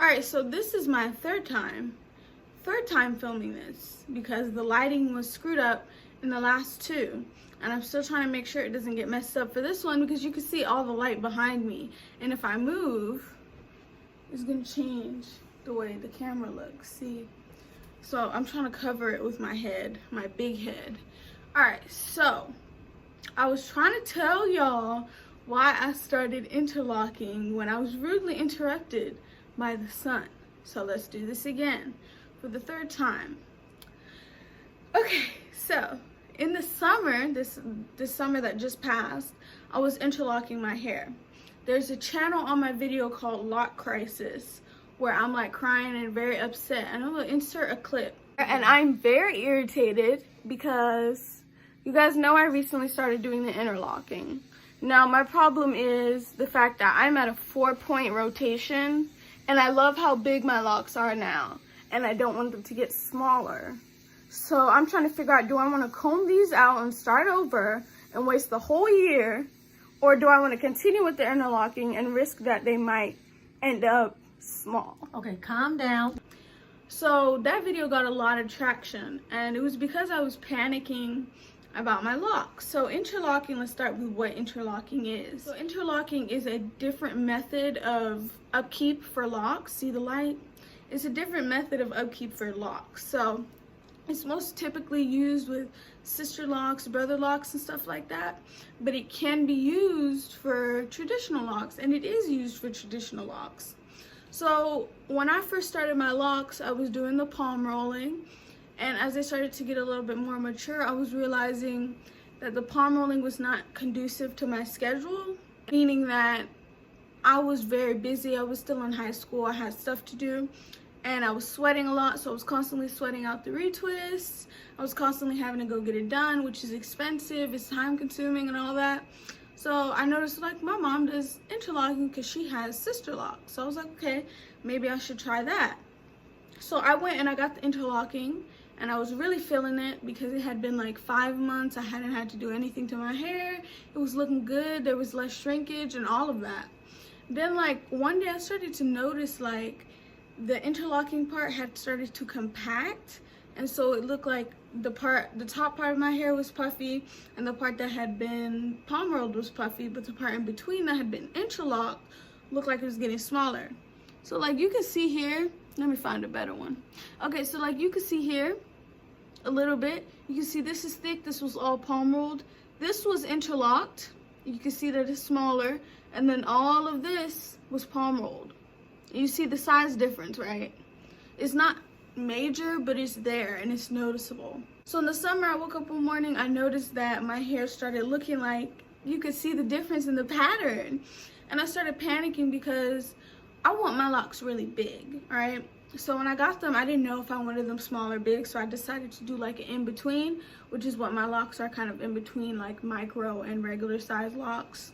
Alright, so this is my third time filming this because the lighting was screwed up in the last two. And I'm still trying to make sure it doesn't get messed up for this one because you can see all the light behind me. And if I move, it's gonna change the way the camera looks, see? So I'm trying to cover it with my head, my big head. Alright, so I was trying to tell y'all why I started interlocking when I was rudely interrupted by the sun. So let's do this again for the third time. Okay, so in the summer, this summer that just passed, I was interlocking my hair. There's a channel on my video called Lock Crisis where I'm like crying and very upset, and I'm gonna insert a clip. And I'm very irritated because you guys know I recently started doing the interlocking. Now my problem is the fact that I'm at a 4-point rotation and I love how big my locks are now and I don't want them to get smaller. So I'm trying to figure out, do I want to comb these out and start over and waste the whole year, or do I want to continue with the interlocking and risk that they might end up small? Okay, calm down. So that video got a lot of traction, and it was because I was panicking about my locks. So interlocking, let's start with what interlocking is. So interlocking is a different method of upkeep for locks. See the light? It's a different method of upkeep for locks. So it's most typically used with sister locks, brother locks, and stuff like that. But it can be used for traditional locks, and it is used for traditional locks. So when I first started my locks, I was doing the palm rolling. And as I started to get a little bit more mature, I was realizing that the palm rolling was not conducive to my schedule, meaning that I was very busy. I was still in high school. I had stuff to do. And I was sweating a lot, so I was constantly sweating out the retwists. I was constantly having to go get it done, which is expensive, it's time consuming and all that. So I noticed like my mom does interlocking because she has sister locks. So I was like, okay, maybe I should try that. So I went and I got the interlocking, and I was really feeling it because it had been like 5 months. I hadn't had to do anything to my hair. It was looking good. There was less shrinkage and all of that. Then like one day I started to notice like the interlocking part had started to compact, and so it looked like the top part of my hair was puffy and the part that had been palm rolled was puffy, but the part in between that had been interlocked looked like it was getting smaller. So like you can see here, let me find a better one. Okay, so like you can see here a little bit, you can see this is thick, this was all palm rolled, this was interlocked, you can see that it's smaller, and then all of this was palm rolled. You see the size difference, right? It's not major, but it's there and it's noticeable. So in the summer, I woke up one morning, I noticed that my hair started looking like, you could see the difference in the pattern. And I started panicking because I want my locks really big, all right? So when I got them, I didn't know if I wanted them small or big, so I decided to do like an in-between, which is what my locks are, kind of in between like micro and regular size locks.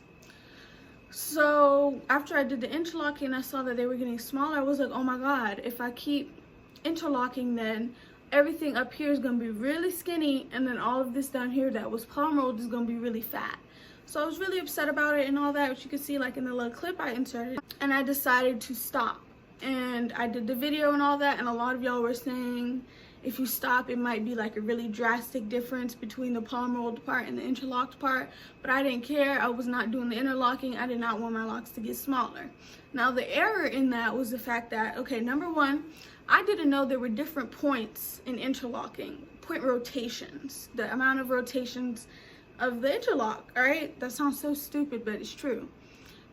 So after I did the interlocking, I saw that they were getting smaller. I was like, oh my God, if I keep interlocking, then everything up here is gonna be really skinny, and then all of this down here that was palm rolled is gonna be really fat. So I was really upset about it and all that, which you can see like in the little clip I inserted, and I decided to stop. And I did the video and all that, and a lot of y'all were saying if you stop, it might be like a really drastic difference between the palm rolled part and the interlocked part, but I didn't care. I was not doing the interlocking. I did not want my locks to get smaller. Now the error in that was the fact that, okay, number one, I didn't know there were different points in interlocking, point rotations, the amount of rotations of the interlock, all right? That sounds so stupid, but it's true.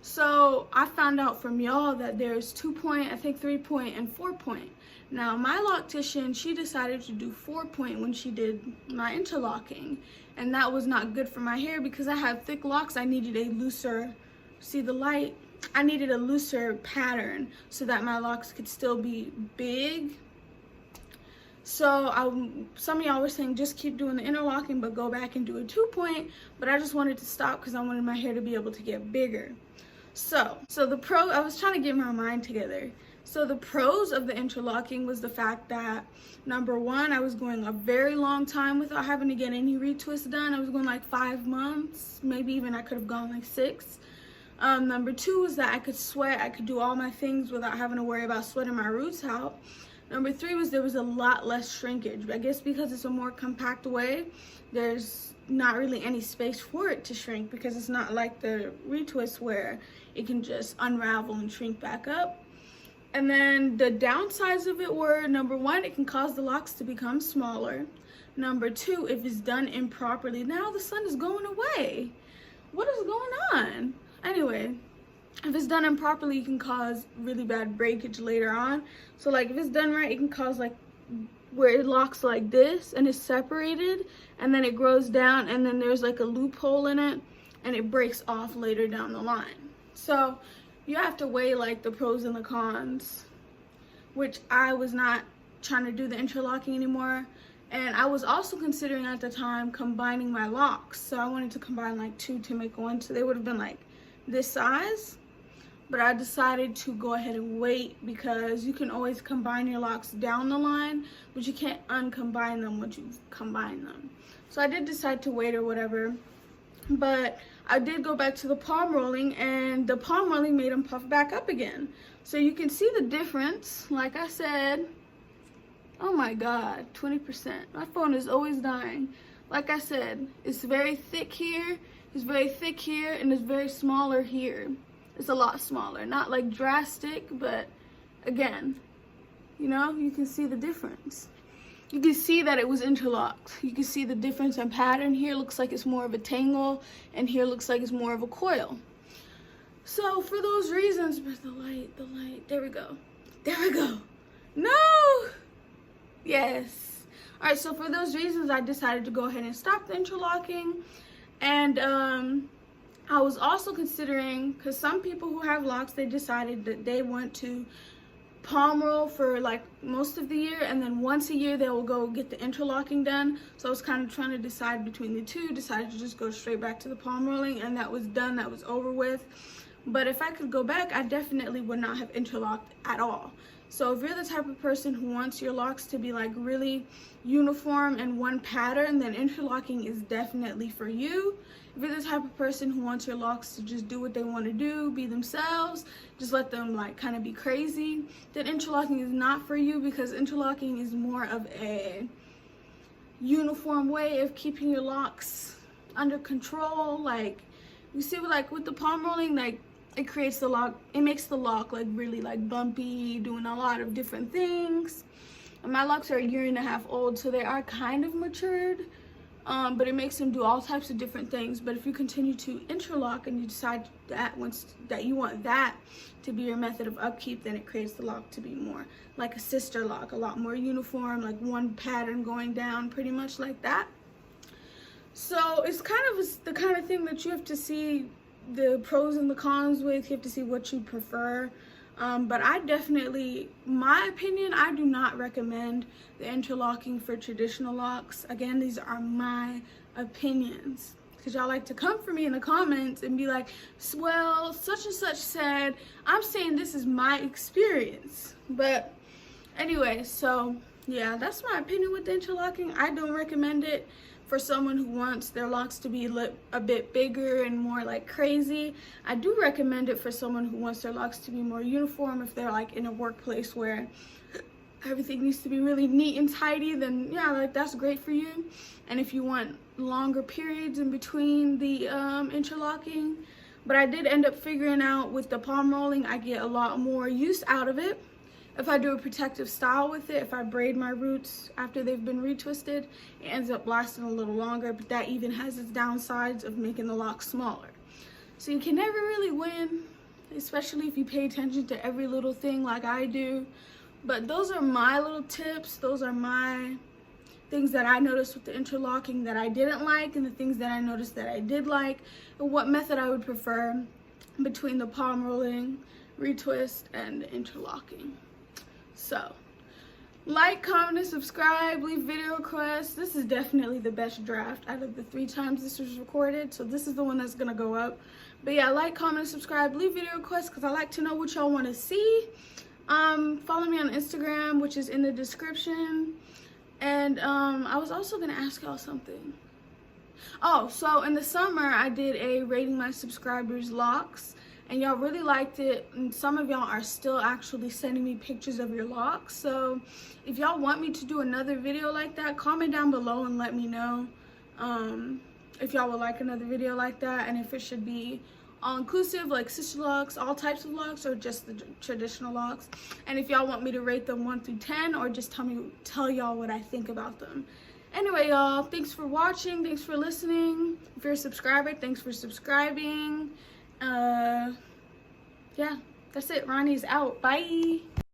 So I found out from y'all that there's 2-point, I think 3-point, and 4-point. Now my loctician, she decided to do 4-point when she did my interlocking, and that was not good for my hair because I have thick locks. I needed a looser, see the light? I needed a looser pattern so that my locks could still be big. So some of y'all were saying just keep doing the interlocking but go back and do a 2-point, but I just wanted to stop because I wanted my hair to be able to get bigger. So I was trying to get my mind together. So the pros of the interlocking was the fact that, number one, I was going a very long time without having to get any retwist done. I was going like 5 months, maybe even I could have gone like 6. Number 2 was that I could sweat. I could do all my things without having to worry about sweating my roots out. Number 3 was there was a lot less shrinkage. I guess because it's a more compact way, there's not really any space for it to shrink, because it's not like the retwist where it can just unravel and shrink back up. And then the downsides of it were, number 1, it can cause the locks to become smaller. Number 2, if it's done improperly, now the sun is going away. What is going on? Anyway, if it's done improperly, it can cause really bad breakage later on. So like if it's done right, it can cause like where it locks like this and it's separated, and then it grows down, and then there's like a loophole in it and it breaks off later down the line. So you have to weigh like the pros and the cons, which I was not trying to do the interlocking anymore. And I was also considering at the time combining my locks. So I wanted to combine like 2 to make 1, so they would have been like this size. But I decided to go ahead and wait, because you can always combine your locks down the line, but you can't uncombine them once you combine them. So I did decide to wait or whatever. But I did go back to the palm rolling, and the palm rolling made them puff back up again. So you can see the difference. Like I said, oh my God, 20%. My phone is always dying. Like I said, it's very thick here, it's very thick here, and it's very smaller here. It's a lot smaller, not like drastic, but again, you know, you can see the difference. You can see that it was interlocked. You can see the difference in pattern. Here looks like it's more of a tangle, and here looks like it's more of a coil. So for those reasons, where's the light, there we go. No! Yes. All right, so for those reasons, I decided to go ahead and stop the interlocking. And I was also considering, because some people who have locks, they decided that they want to palm roll for like most of the year, and then once a year they will go get the interlocking done. So I was kind of trying to decide between the two, decided to just go straight back to the palm rolling, and that was done, that was over with. But if I could go back, I definitely would not have interlocked at all. So if you're the type of person who wants your locks to be like really uniform and one pattern, then interlocking is definitely for you. If you're the type of person who wants your locks to just do what they want to do, be themselves, just let them like kind of be crazy, then interlocking is not for you, because interlocking is more of a uniform way of keeping your locks under control. Like you see with the palm rolling, like it creates the lock, it makes the lock like really like bumpy, doing a lot of different things. And my locks are 1.5 years old, so they are kind of matured, but it makes them do all types of different things. But if you continue to interlock and you decide that you want that to be your method of upkeep, then it creates the lock to be more like a sister lock, a lot more uniform, like one pattern going down, pretty much like that. So it's kind of the kind of thing that you have to see the pros and the cons with. You have to see what you prefer. But I definitely, my opinion, I do not recommend the interlocking for traditional locks. Again, these are my opinions, because y'all like to come for me in the comments and be like, well, such and such said. I'm saying this is my experience. But anyway, so yeah, that's my opinion with the interlocking. I don't recommend it for someone who wants their locks to be a bit bigger and more like crazy. I do recommend it for someone who wants their locks to be more uniform. If they're like in a workplace where everything needs to be really neat and tidy, then yeah, like that's great for you. And if you want longer periods in between the interlocking. But I did end up figuring out with the palm rolling, I get a lot more use out of it. If I do a protective style with it, if I braid my roots after they've been retwisted, it ends up lasting a little longer, but that even has its downsides of making the lock smaller. So you can never really win, especially if you pay attention to every little thing like I do. But those are my little tips. Those are my things that I noticed with the interlocking that I didn't like, and the things that I noticed that I did like, and what method I would prefer between the palm rolling, retwist, and the interlocking. So, like, comment, and subscribe, leave video requests. This is definitely the best draft out of the 3 times this was recorded, so this is the one that's gonna go up. But yeah, like, comment, and subscribe, leave video requests, because I like to know what y'all want to see. Follow me on Instagram, which is in the description. And I was also gonna ask y'all something. Oh, so in the summer I did a rating my subscribers locks. and y'all really liked it, and some of y'all are still actually sending me pictures of your locks. So if y'all want me to do another video like that, comment down below and let me know if y'all would like another video like that, and if it should be all inclusive, like sister locks, all types of locks, or just the traditional locks. And if y'all want me to rate them 1 through 10, or just tell y'all what I think about them. Anyway, y'all, thanks for watching, thanks for listening. If you're a subscriber, thanks for subscribing. Yeah, that's it. Ronnie's out. Bye.